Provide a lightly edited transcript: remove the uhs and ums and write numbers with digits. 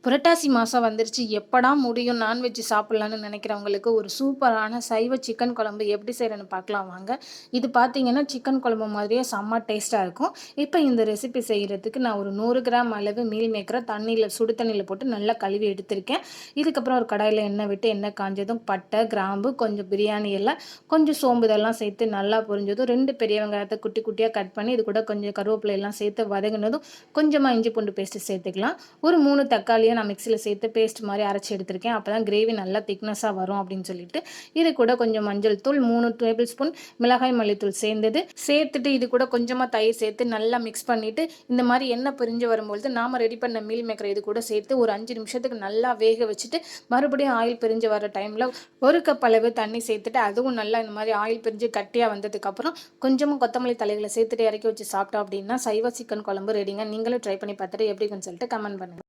புரட்டாசி மாசம் வந்துருச்சு. எப்படா முடியும் நான்வெஜ் சாப்பிடலான்னு நினைக்கிறவங்களுக்கு ஒரு சூப்பரான சைவ சிக்கன் குழம்பு எப்படி செய்றேன்னு பார்க்கலாம் வாங்க. இது பார்த்தீங்கன்னா, சிக்கன் குழம்பு மாதிரியே செம்ம டேஸ்ட்டா இருக்கும். இப்ப இந்த ரெசிபி செய்றதுக்கு நான் ஒரு 100 கிராம் அளவு மீல் மேக்கர சுடு தண்ணீல போட்டு நல்லா கழுவி எடுத்திருக்கேன். இதுக்கப்புறம் ஒரு கடாயில எண்ணெய் விட்டு எண்ணெய் காஞ்சதும் பட்டை, கிராம்பு, கொஞ்சம் பிரியாணி இலை, கொஞ்சம் சோம்பு இதெல்லாம் சேர்த்து நல்லா பொரிஞ்சதும் 2 பெரிய வெங்காயத்த குட்டி குட்டியா கட் பண்ணி இது கூட கொஞ்சம் கருவேப்பிலை எல்லாம் சேர்த்து வதங்கினதும் கொஞ்சமா இஞ்சி பூண்டு பேஸ்ட் சேர்த்துக்கலாம். ஒரு 3 தக்காளிய நான் மிக்ஸியில சேர்த்து பேஸ்ட் மாரி அரைச்சு எடுத்திருக்கேன். அப்பதான் கிரேவி நல்லா திக்னஸா வரும் அப்படின்னு சொல்லிட்டு. இது கூட கொஞ்சம் மஞ்சள் தூள், 3 டேபிள் ஸ்பூன் மிளகாய் மல்லித்தூள் சேர்த்துட்டு இது கூட கொஞ்சமா தயிர் சேர்த்து நல்லா மிக்ஸ் பண்ணிட்டு, இந்த மாரி எண்ணெய் பிரிஞ்சு வரும்பொழுது நாம ரெடி பண்ண மீல் மேக்கர் இது கூட சேர்த்து ஒரு 5 நிமிஷத்துக்கு நல்லா வேக வச்சுட்டு, மறுபடியும் ஆயில் பிரிஞ்சு வர டைம்ல 1 கப் அளவு தண்ணி சேர்த்துட்டு, அதுவும் நல்லா இந்த மாரி ஆயில் பிரிஞ்சு கட்டியா வந்ததுக்கப்புறம் கொஞ்சமா கொத்தமல்லி தழைகள சேர்த்துட்டு இறக்கி வச்சு சாப்பிட்டோம் அப்படின்னா, சைவ சிக்கன் குழம்பு ரெடிங்க. நீங்களும் ட்ரை பண்ணி பார்த்துட்டு எப்படி இருக்குன்னு சொல்லிட்டு கமெண்ட் பண்ணுங்க.